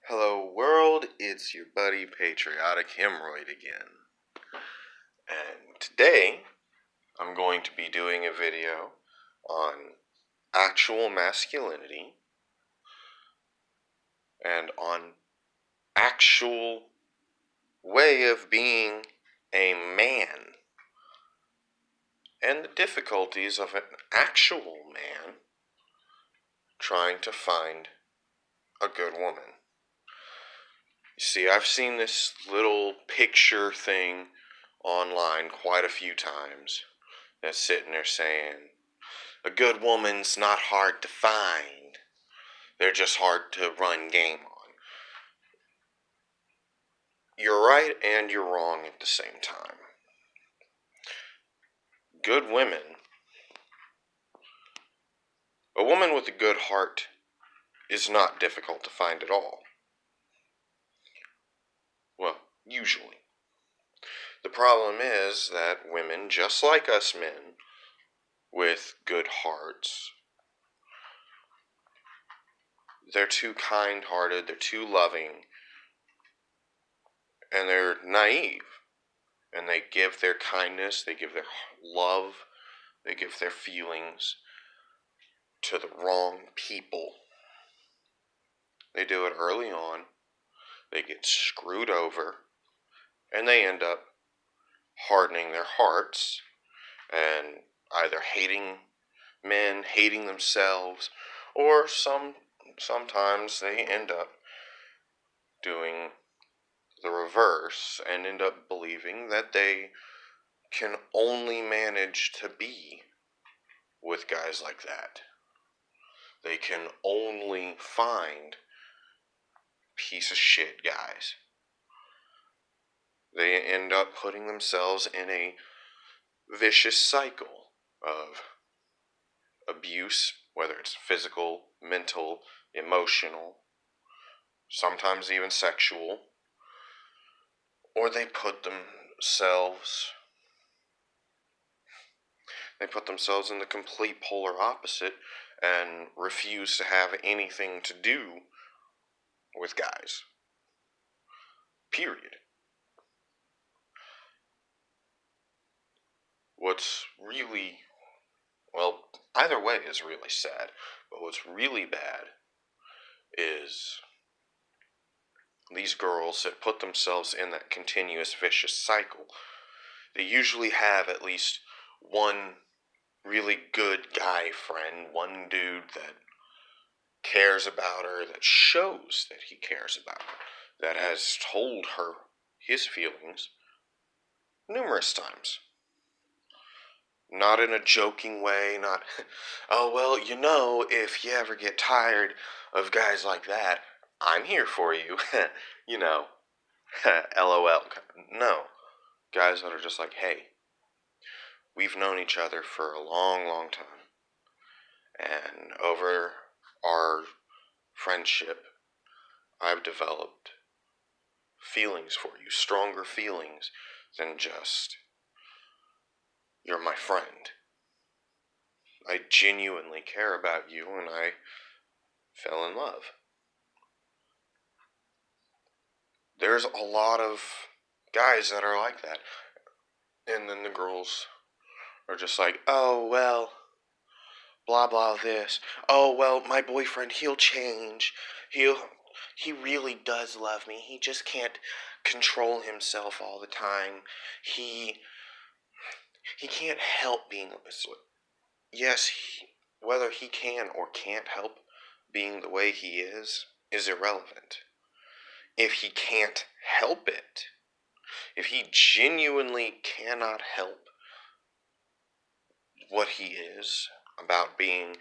Hello world, it's your buddy Patriotic Hemorrhoid again. And today, I'm going to be doing a video on actual masculinity and on actual way of being a man and the difficulties of an actual man trying to find a good woman. You see, I've seen this little picture thing online quite a few times that's sitting there saying, a good woman's not hard to find. They're just hard to run game on. You're right and you're wrong at the same time. Good women, a woman with a good heart is not difficult to find at all. Well, usually. The problem is that women, just like us men, with good hearts, they're too kind-hearted, they're too loving, and they're naive. And they give their kindness, they give their love, they give their feelings to the wrong people. They do it early on, they get screwed over, and they end up hardening their hearts and either hating men, hating themselves, or sometimes they end up doing the reverse and end up believing that they can only manage to be with guys like that. They can only find piece of shit guys. They end up putting themselves in a vicious cycle of abuse, whether it's physical, mental, emotional, sometimes even sexual, or they put themselves in the complete polar opposite and refuse to have anything to do with guys. Period. What's really, well, either way is really sad, but what's really bad is these girls that put themselves in that continuous vicious cycle. They usually have at least one really good guy friend, one dude that cares about her, that shows that he cares about her, that has told her his feelings numerous times. Not in a joking way, not, oh, well, if you ever get tired of guys like that, I'm here for you, LOL. No, guys that are just like, hey, we've known each other for a long, long time, and over our friendship, I've developed feelings for you, stronger feelings than just, you're my friend. I genuinely care about you, and I fell in love. There's a lot of guys that are like that. And then the girls are just like, oh, well, blah, blah, this. Oh, well, my boyfriend, he'll change. He really does love me. He just can't control himself all the time. He can't help being this way. Yes, whether he can or can't help being the way he is irrelevant. If he can't help it, if he genuinely cannot help what he is about being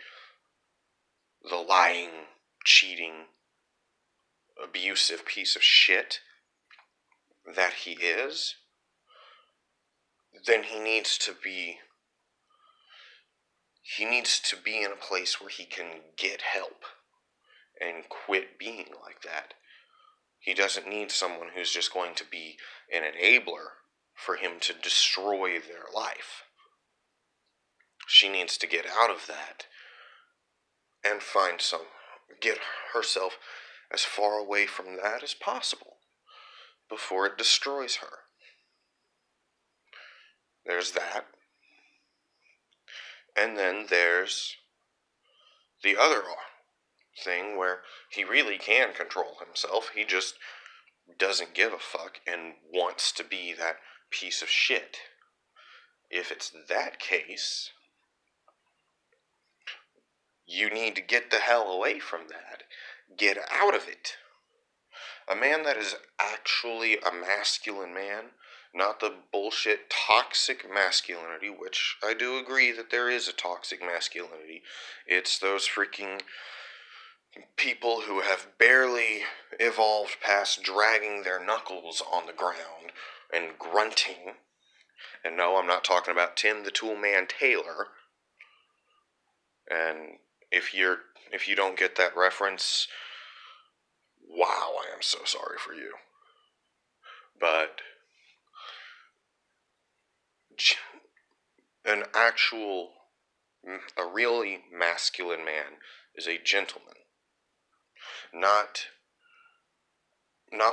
the lying, cheating, abusive piece of shit that he is, then he needs to be in a place where he can get help and quit being like that. He doesn't need someone who's just going to be an enabler for him to destroy their life. She needs to get out of that and get herself as far away from that as possible before it destroys her. There's that. And then there's the other thing where he really can control himself. He just doesn't give a fuck and wants to be that piece of shit. If it's that case, you need to get the hell away from that. Get out of it. A man that is actually a masculine man, not the bullshit toxic masculinity, which I do agree that there is a toxic masculinity. It's those freaking people who have barely evolved past dragging their knuckles on the ground and grunting. And no, I'm not talking about Tim the Toolman Taylor. And if you don't get that reference, wow, I am so sorry for you. But a really masculine man is a gentleman. Not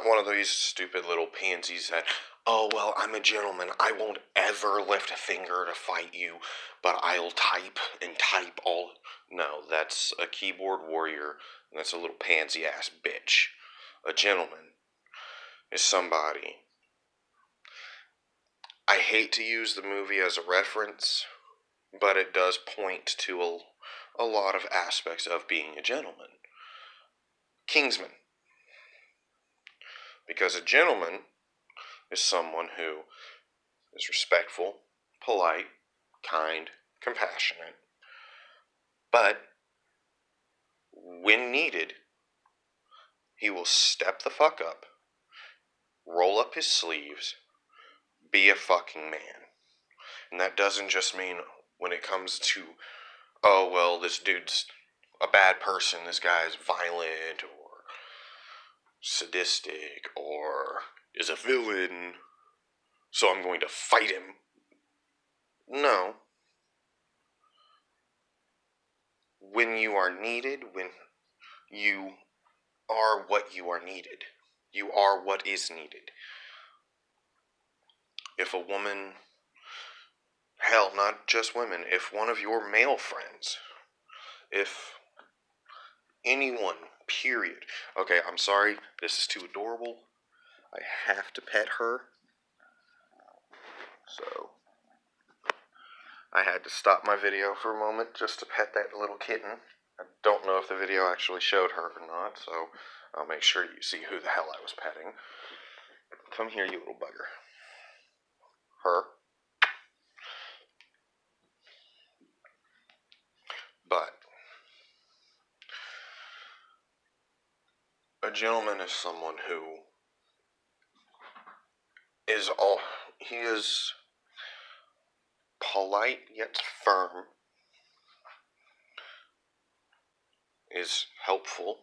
one of these stupid little pansies that, oh, well, I'm a gentleman. I won't ever lift a finger to fight you, but I'll type and type all. No, that's a keyboard warrior, and that's a little pansy-ass bitch. A gentleman is somebody. I hate to use the movie as a reference, but it does point to a lot of aspects of being a gentleman. Kingsman. Because a gentleman is someone who is respectful, polite, kind, compassionate, but when needed, he will step the fuck up, roll up his sleeves, be a fucking man. And that doesn't just mean when it comes to, oh, well, this dude's a bad person, this guy is violent, or sadistic, or is a villain, so I'm going to fight him. No. When you are needed, when you are what you are needed, you are what is needed. If a woman, hell, not just women, if one of your male friends, if anyone, period. Okay, I'm sorry, this is too adorable. I have to pet her. So, I had to stop my video for a moment just to pet that little kitten. I don't know if the video actually showed her or not, so I'll make sure you see who the hell I was petting. Come here, you little bugger. Her. But a gentleman is someone who he is polite yet firm, is helpful,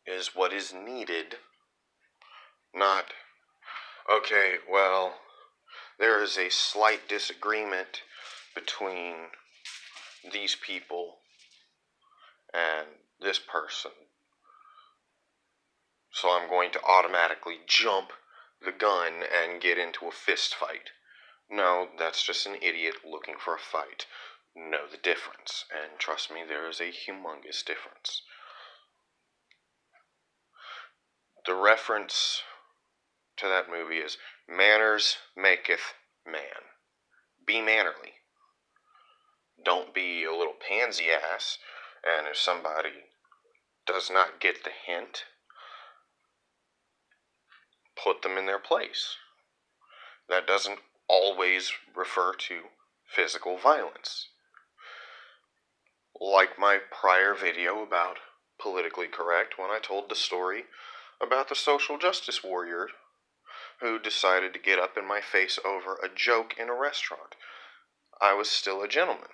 is what is needed, not, okay, well, there is a slight disagreement between these people and this person, so I'm going to automatically jump the gun and get into a fist fight. No, that's just an idiot looking for a fight. Know the difference, and trust me, there is a humongous difference. The reference to that movie is, manners maketh man. Be mannerly. Don't be a little pansy ass, and if somebody does not get the hint, put them in their place. That doesn't always refer to physical violence. Like my prior video about politically correct, when I told the story about the social justice warrior who decided to get up in my face over a joke in a restaurant. I was still a gentleman.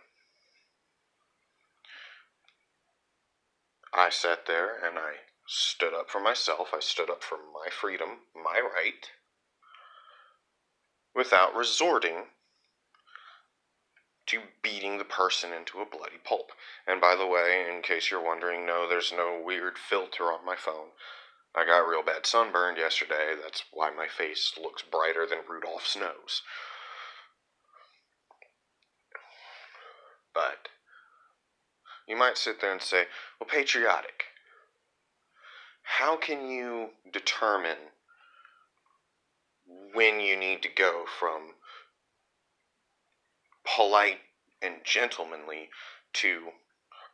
I sat there and I stood up for myself. I stood up for my freedom, my right, without resorting to beating the person into a bloody pulp. And by the way, in case you're wondering, no, there's no weird filter on my phone. I got real bad sunburned yesterday. That's why my face looks brighter than Rudolph's nose. But you might sit there and say, well, patriotic. How can you determine when you need to go from polite and gentlemanly to,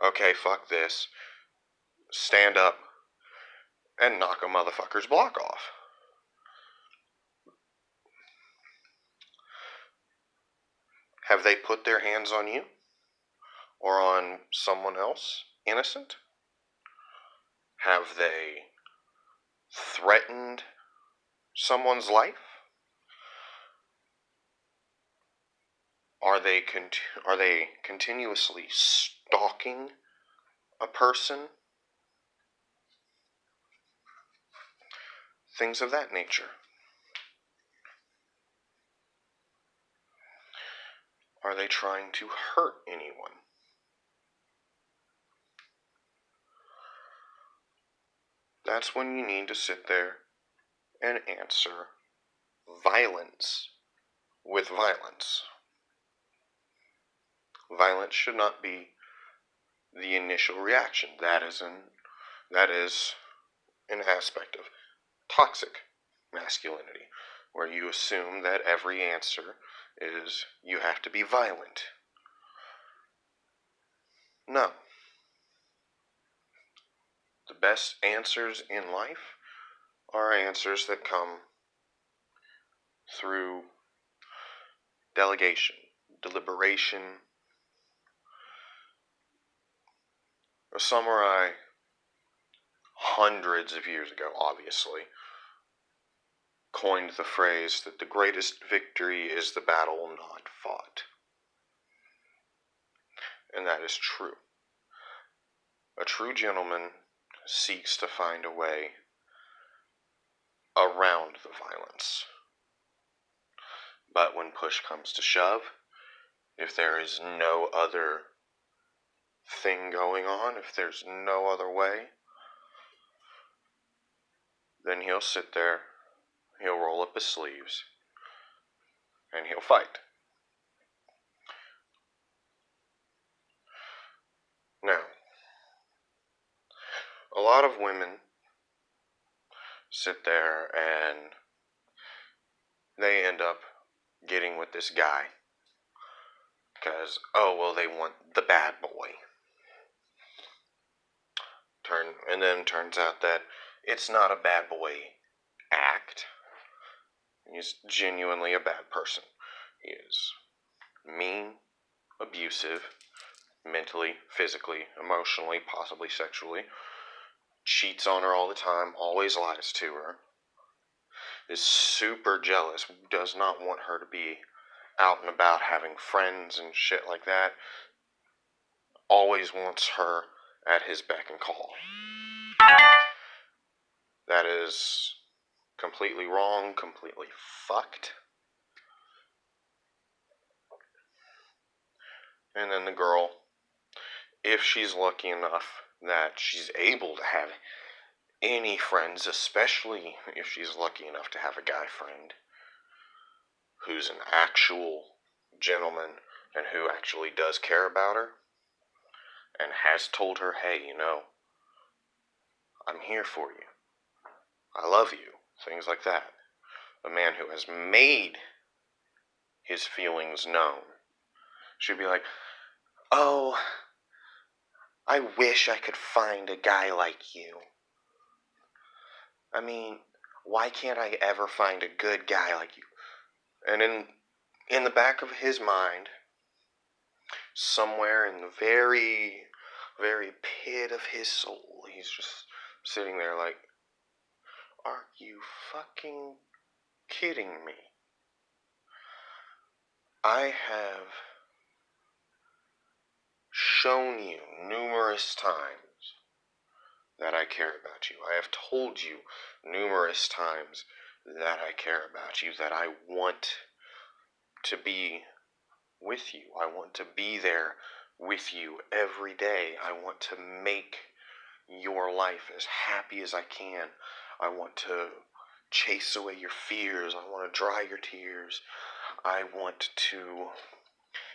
okay, fuck this, stand up and knock a motherfucker's block off? Have they put their hands on you? Or on someone else innocent? Have they threatened someone's life? Are they continuously stalking a person? Things of that nature. Are they trying to hurt anyone? That's when you need to sit there and answer violence with violence. Violence should not be the initial reaction. That is an aspect of toxic masculinity, where you assume that every answer is you have to be violent. No. The best answers in life are answers that come through delegation, deliberation. A samurai, hundreds of years ago, obviously, coined the phrase that the greatest victory is the battle not fought. And that is true. A true gentleman seeks to find a way around the violence. But when push comes to shove, if there is no other thing going on, if there's no other way, then he'll sit there, he'll roll up his sleeves, and he'll fight. Now, a lot of women sit there and they end up getting with this guy because, oh, well, they want the bad boy. And then turns out that it's not a bad boy act. He's genuinely a bad person. He is mean, abusive, mentally, physically, emotionally, possibly sexually, cheats on her all the time, always lies to her, is super jealous, does not want her to be out and about having friends and shit like that, always wants her at his beck and call. That is completely wrong, completely fucked. And then the girl, if she's lucky enough that she's able to have any friends, especially if she's lucky enough to have a guy friend who's an actual gentleman and who actually does care about her and has told her, hey, you know, I'm here for you, I love you, things like that. A man who has made his feelings known should be like, oh, I wish I could find a guy like you. I mean, why can't I ever find a good guy like you? And in the back of his mind, somewhere in the very, very pit of his soul, he's just sitting there like, are you fucking kidding me? I have shown you numerous times that I care about you. I have told you numerous times that I care about you, that I want to be with you. I want to be there with you every day. I want to make your life as happy as I can. I want to chase away your fears. I want to dry your tears. I want to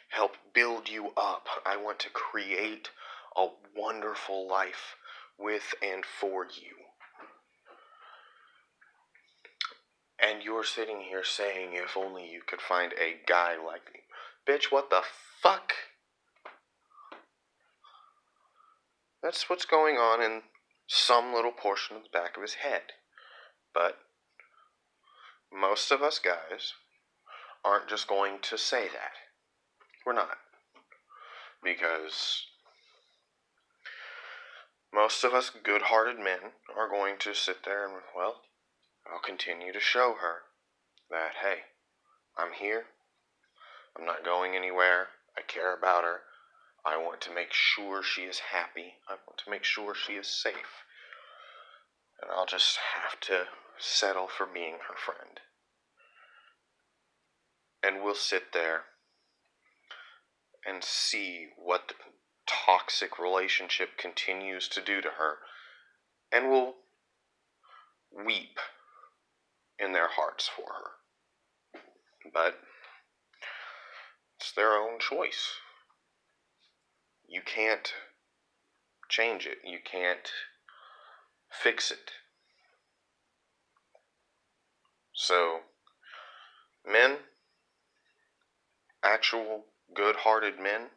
help build you up. I want to create a wonderful life with and for you. And you're sitting here saying, if only you could find a guy like me. Bitch, what the fuck? That's what's going on in some little portion of the back of his head. But most of us guys aren't just going to say that. We're not. Because most of us good-hearted men are going to sit there and, well, I'll continue to show her that, hey, I'm here. I'm not going anywhere. I care about her. I want to make sure she is happy. I want to make sure she is safe. And I'll just have to settle for being her friend. And we'll sit there and see what the toxic relationship continues to do to her. And we'll weep in their hearts for her. But it's their own choice. You can't change it. You can't fix it. So, men, actual good-hearted men,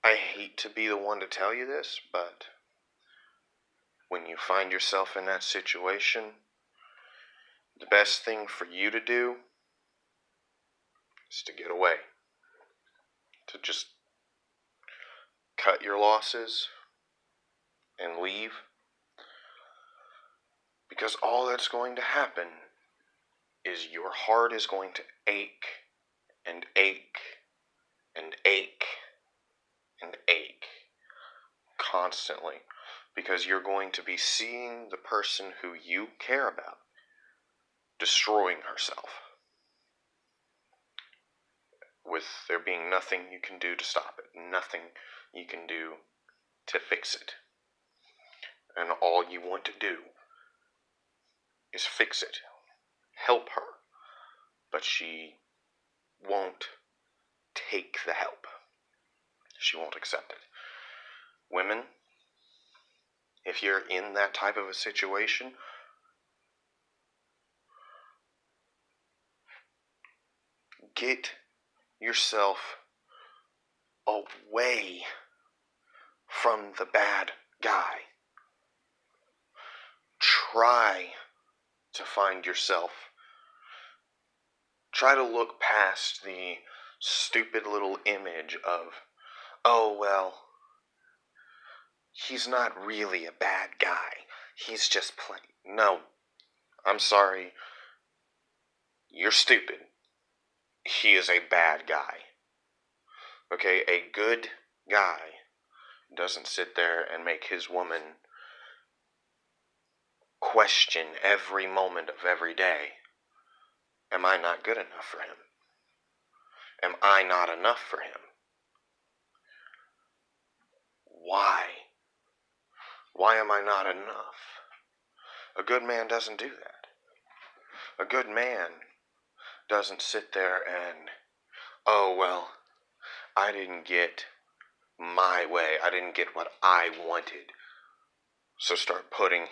I hate to be the one to tell you this, but when you find yourself in that situation, the best thing for you to do is to get away. To just cut your losses and leave. Because all that's going to happen is your heart is going to ache and ache and ache and ache constantly. Because you're going to be seeing the person who you care about destroying herself, with there being nothing you can do to stop it, nothing you can do to fix it. And all you want to do is fix it, help her, but she won't take the help. She won't accept it. Women, if you're in that type of a situation, get yourself away from the bad guy. Try to find yourself. Try to look past the stupid little image of, oh, well, he's not really a bad guy. He's just playing. No, I'm sorry. You're stupid. He is a bad guy. Okay, a good guy doesn't sit there and make his woman question every moment of every day. Am I not good enough for him? Am I not enough for him? Why? Why am I not enough? A good man doesn't do that. A good man doesn't sit there and, oh, well, I didn't get my way. I didn't get what I wanted. So start putting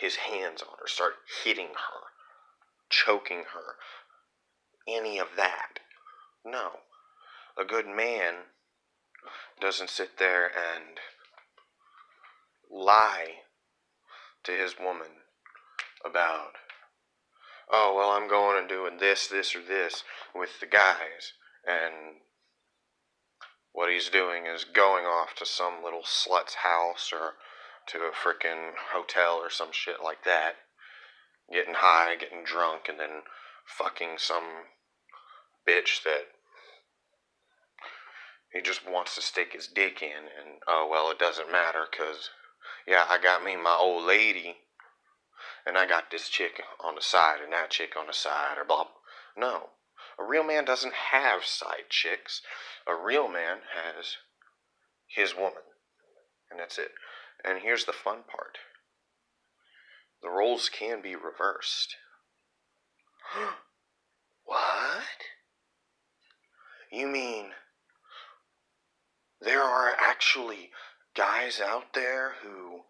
his hands on her, start hitting her, choking her, any of that. No. A good man doesn't sit there and lie to his woman about, oh, well, I'm going and doing this, or this with the guys, and what he's doing is going off to some little slut's house or to a frickin' hotel or some shit like that, getting high, getting drunk, and then fucking some bitch that he just wants to stick his dick in, and, oh, well, it doesn't matter, because, yeah, I got me my old lady, and I got this chick on the side, and that chick on the side, or blah. No. A real man doesn't have side chicks. A real man has his woman, and that's it. And here's the fun part. The roles can be reversed. What? You mean there are actually guys out there who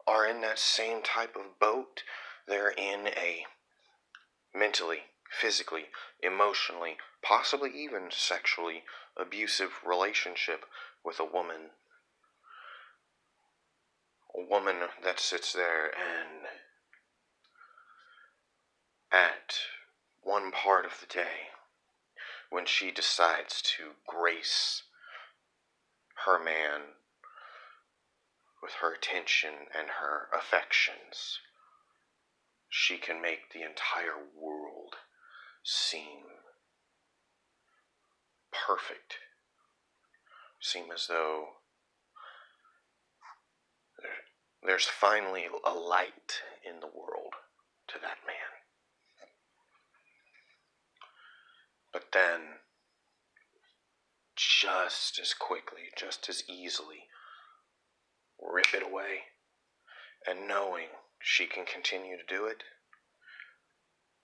are in that same type of boat? They're in a mentally, physically, emotionally, possibly even sexually abusive relationship with a woman. A woman that sits there and at one part of the day, when she decides to grace her man with her attention and her affections, she can make the entire world seem perfect, seem as though there's finally a light in the world to that man. But then, just as quickly, just as easily, rip it away, and knowing she can continue to do it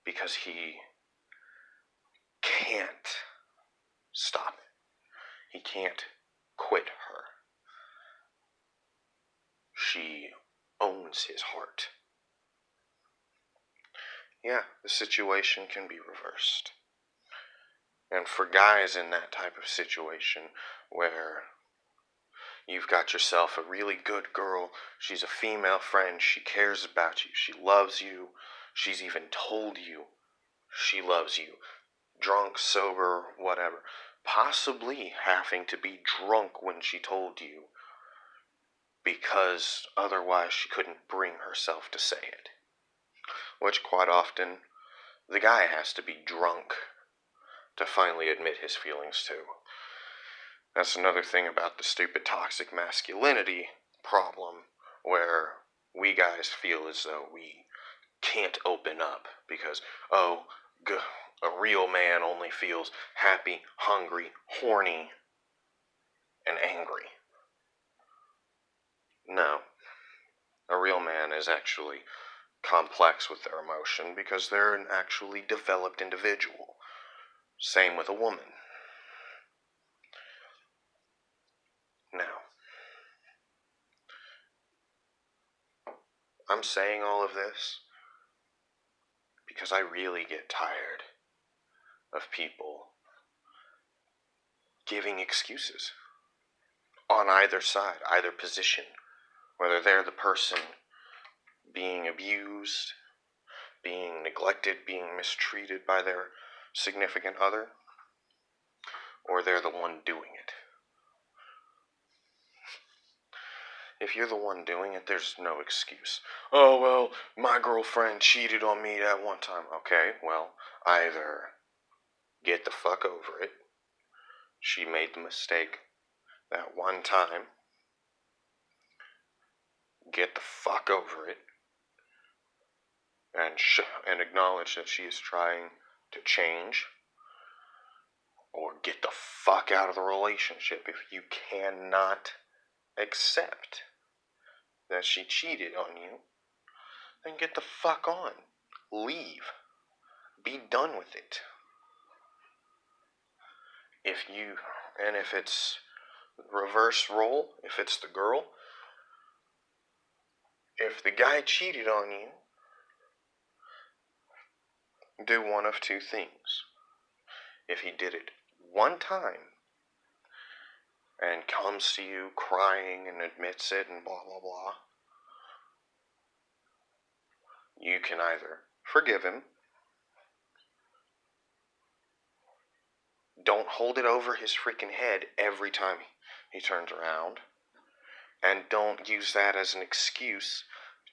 because he can't stop it. He can't quit her. She owns his heart. Yeah, the situation can be reversed. And for guys in that type of situation where you've got yourself a really good girl, she's a female friend, she cares about you, she loves you, she's even told you she loves you, drunk, sober, whatever, possibly having to be drunk when she told you because otherwise she couldn't bring herself to say it. Which quite often, the guy has to be drunk to finally admit his feelings too. That's another thing about the stupid toxic masculinity problem, where we guys feel as though we can't open up because, a real man only feels happy, hungry, horny, and angry. No. A real man is actually complex with their emotion because they're an actually developed individual. Same with a woman. Now, I'm saying all of this because I really get tired of people giving excuses on either side, either position, whether they're the person being abused, being neglected, being mistreated by their significant other, or they're the one doing it. If you're the one doing it, there's no excuse. Oh, well, my girlfriend cheated on me that one time. Okay, well, either get the fuck over it. She made the mistake that one time. Get the fuck over it. And acknowledge that she is trying to change. Or get the fuck out of the relationship if you cannot accept that she cheated on you. Then get the fuck on. Leave. Be done with it. If it's reverse role, if it's the girl, if the guy cheated on you, do one of two things. If he did it one time and comes to you crying and admits it and blah blah blah, you can either forgive him, don't hold it over his freaking head every time he turns around, and don't use that as an excuse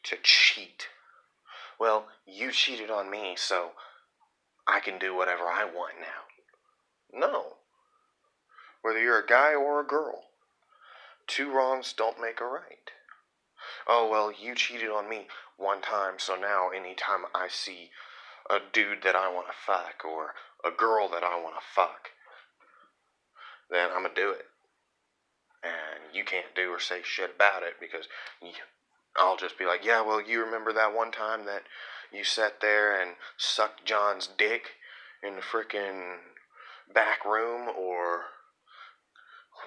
to cheat. Well, you cheated on me, so I can do whatever I want now. No. Whether you're a guy or a girl, two wrongs don't make a right. Oh, well, you cheated on me one time, so now anytime I see a dude that I want to fuck or a girl that I want to fuck, then I'm going to do it. And you can't do or say shit about it because I'll just be like, yeah, well, you remember that one time that you sat there and sucked John's dick in the frickin' back room, or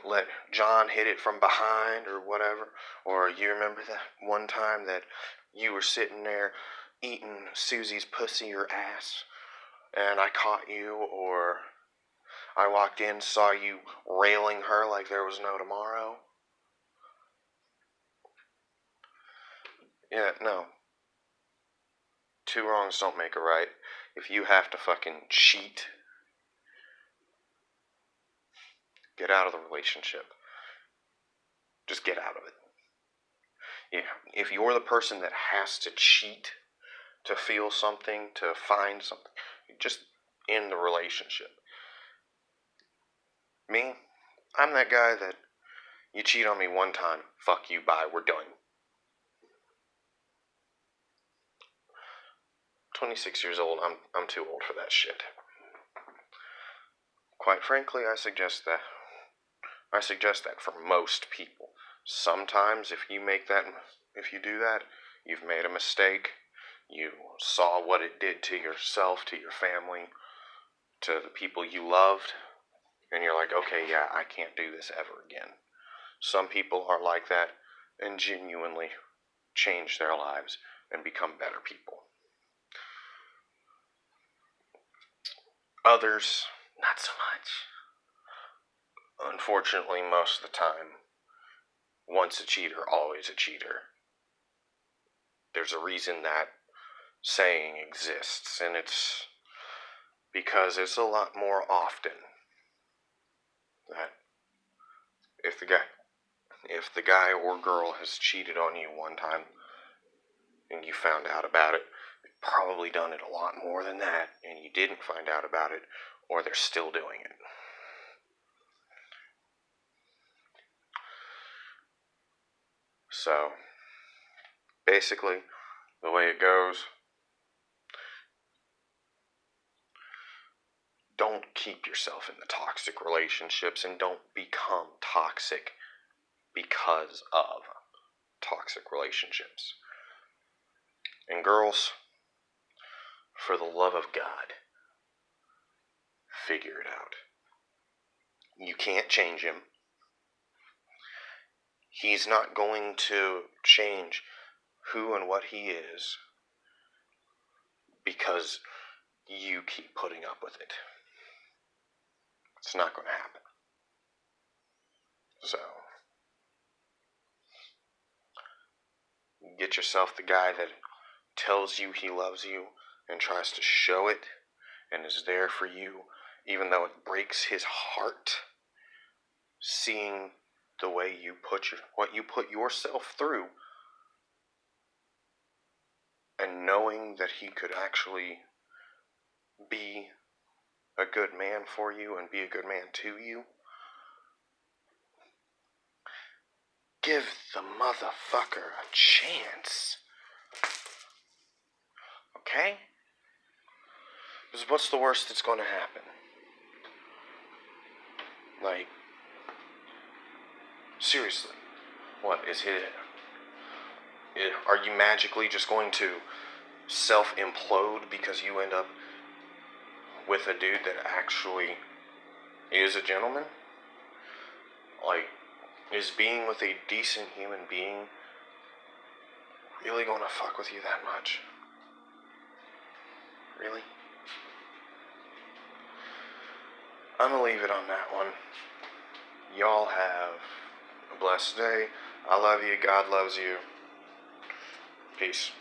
let John hit it from behind or whatever? Or you remember that one time that you were sitting there eating Susie's pussy or ass and I caught you? Or I walked in, saw you railing her like there was no tomorrow? Yeah, no. Two wrongs don't make a right. If you have to fucking cheat, get out of the relationship. Just get out of it. Yeah, if you're the person that has to cheat to feel something, to find something, just end the relationship. Me, I'm that guy that you cheat on me one time, fuck you, bye, we're done. 26 years old, I'm too old for that shit. Quite frankly, I suggest that for most people. Sometimes if you do that, you've made a mistake. You saw what it did to yourself, to your family, to the people you loved, and you're like, okay, yeah, I can't do this ever again. Some people are like that and genuinely change their lives and become better people. Others, not so much. Unfortunately, most of the time, once a cheater, always a cheater. There's a reason that saying exists, and it's because it's a lot more often that if the guy or girl has cheated on you one time and you found out about it, they've probably done it a lot more than that and you didn't find out about it, or they're still doing it. So basically, the way it goes, don't keep yourself in the toxic relationships and don't become toxic because of toxic relationships. And girls, for the love of God, figure it out. You can't change him. He's not going to change who and what he is because you keep putting up with it. It's not going to happen. So, get yourself the guy that tells you he loves you and tries to show it and is there for you, even though it breaks his heart, seeing the way what you put yourself through, and knowing that he could actually be a good man for you and be a good man to you. Give the motherfucker a chance. Okay? Because what's the worst that's going to happen? Like, seriously, what is it? Are you magically just going to self-implode because you end up with a dude that actually is a gentleman? Like, is being with a decent human being really going to fuck with you that much? Really? I'm going to leave it on that one. Y'all have a blessed day. I love you. God loves you. Peace.